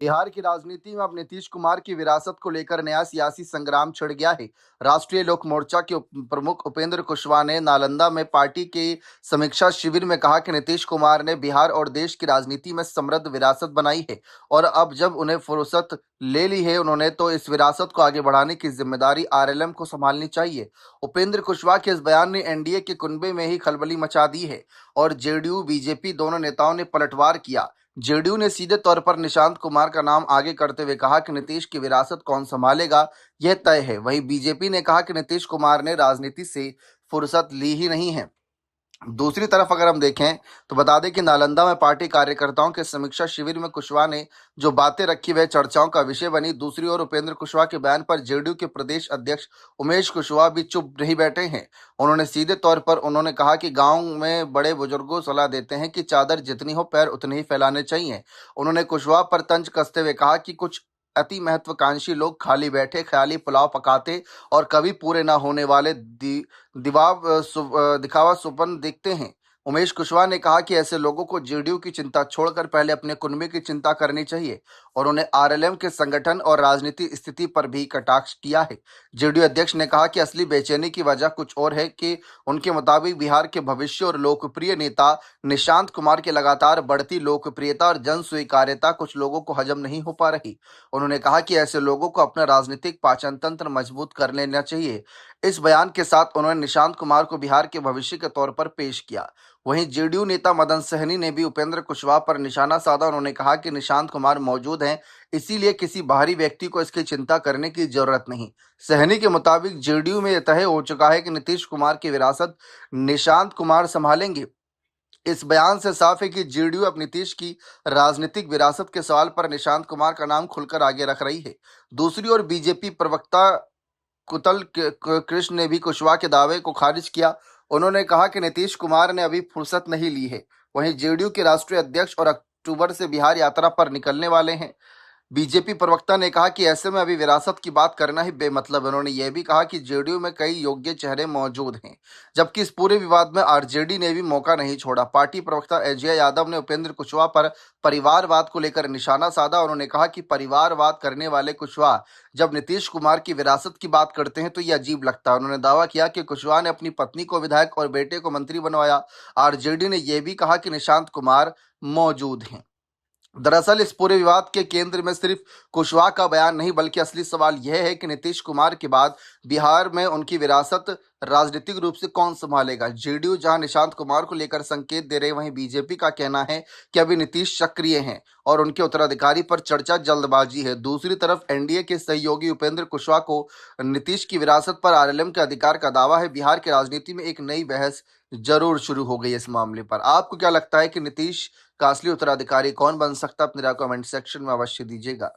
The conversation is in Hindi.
बिहार की राजनीति में अब नीतीश कुमार की विरासत को लेकर नया सियासी संग्राम छिड़ गया है। राष्ट्रीय लोक मोर्चा के प्रमुख उपेंद्र कुशवाहा ने नालंदा में पार्टी के समीक्षा शिविर में कहा कि नीतीश कुमार ने बिहार और देश की राजनीति में समृद्ध विरासत बनाई है और अब जब उन्हें फुर्सत ले ली है उन्होंने तो इस विरासत को आगे बढ़ाने की जिम्मेदारी आरएलएम को संभालनी चाहिए। उपेंद्र कुशवाहा के इस बयान ने एनडीए के कुनबे में ही खलबली मचा दी है और जेडीयू बीजेपी दोनों नेताओं ने पलटवार किया। जेडीयू ने सीधे तौर पर निशांत कुमार का नाम आगे करते हुए कहा कि नीतीश की विरासत कौन संभालेगा यह तय है। वहीं बीजेपी ने कहा कि नीतीश कुमार ने राजनीति से फुर्सत ली ही नहीं है। दूसरी तरफ अगर हम देखें तो बता दें कि नालंदा में पार्टी कार्यकर्ताओं के समीक्षा शिविर में कुशवाहा ने जो बातें रखी वह चर्चाओं का विषय बनी। दूसरी ओर उपेंद्र कुशवाहा के बयान पर जेडीयू के प्रदेश अध्यक्ष उमेश कुशवाहा भी चुप नहीं बैठे हैं। उन्होंने सीधे तौर पर कहा कि गांव में बड़े बुजुर्गों सलाह देते हैं कि चादर जितनी हो पैर उतने ही फैलाने चाहिए। उन्होंने कुशवाहा पर तंज कसते हुए कहा कि कुछ अति महत्वाकांक्षी लोग खाली बैठे ख्याली पुलाव पकाते और कभी पूरे न होने वाले दिखावा सुपन दिखते हैं। उमेश कुशवाहा ने कहा कि ऐसे लोगों को जेडीयू की चिंता छोड़कर पहले अपने कुनबे की चिंता करनी चाहिए और उन्हें आरएलएम के संगठन और राजनीति स्थिति पर भी कटाक्ष किया है। जेडीयू अध्यक्ष ने कहा कि असली बेचैनी की वजह कुछ और है कि उनके मुताबिक बिहार के भविष्य और लोकप्रिय नेता निशांत कुमार की लगातार बढ़ती लोकप्रियता और जन स्वीकार्यता कुछ लोगों को हजम नहीं हो पा रही। उन्होंने कहा कि ऐसे लोगों को अपना राजनीतिक पाचन तंत्र मजबूत कर लेना चाहिए। इस बयान के साथ उन्होंने निशांत कुमार को बिहार के भविष्य के तौर पर पेश किया। वहीं जेडीयू नेता मदन सहनी ने भी उपेंद्र कुशवाहा पर निशाना साधा। उन्होंने कहा कि निशांत कुमार मौजूद हैं, इसीलिए किसी बाहरी व्यक्ति को इसकी चिंता करने की जरूरत नहीं। सहनी के मुताबिक जेडीयू में यह तय हो चुका है कि नीतीश कुमार की विरासत निशांत कुमार संभालेंगे। इस बयान से साफ है कि जेडीयू अब नीतीश की राजनीतिक विरासत के सवाल पर निशांत कुमार का नाम खुलकर आगे रख रही है। दूसरी ओर बीजेपी प्रवक्ता कुतल कृष्ण ने भी कुशवाहा के दावे को खारिज किया। उन्होंने कहा कि नीतीश कुमार ने अभी फुर्सत नहीं ली है। वहीं जेडीयू के राष्ट्रीय अध्यक्ष और अक्टूबर से बिहार यात्रा पर निकलने वाले हैं। बीजेपी प्रवक्ता ने कहा कि ऐसे में अभी विरासत की बात करना ही बेमतलब है। उन्होंने यह भी कहा कि जेडीयू में कई योग्य चेहरे मौजूद हैं, जबकि इस पूरे विवाद में आरजेडी ने भी मौका नहीं छोड़ा। पार्टी प्रवक्ता अजय यादव ने उपेंद्र कुशवाहा पर परिवारवाद को लेकर निशाना साधा। उन्होंने कहा कि परिवारवाद करने वाले कुशवाहा जब नीतीश कुमार की विरासत की बात करते हैं तो ये अजीब लगता है। उन्होंने दावा किया कि कुशवाहा ने अपनी पत्नी को विधायक और बेटे को मंत्री बनवाया। आरजेडी ने यह भी कहा कि निशांत कुमार मौजूद हैं। दरअसल इस पूरे विवाद के केंद्र में सिर्फ कुशवाहा का बयान नहीं बल्कि असली सवाल यह है कि नीतीश कुमार के बाद बिहार में उनकी विरासत राजनीतिक रूप से कौन संभालेगा। जेडीयू जहां निशांत कुमार को लेकर संकेत दे रहे वहीं बीजेपी का कहना है कि अभी नीतीश सक्रिय हैं और उनके उत्तराधिकारी पर चर्चा जल्दबाजी है। दूसरी तरफ एनडीए के सहयोगी उपेंद्र कुशवाहा को नीतीश की विरासत पर आरएलएम के अधिकार का दावा है। बिहार की राजनीति में एक नई बहस जरूर शुरू हो गई इस मामले पर। आपको क्या लगता है कि नीतीश का असली उत्तराधिकारी कौन बन सकता है? अपनी राय कमेंट सेक्शन में अवश्य दीजिएगा।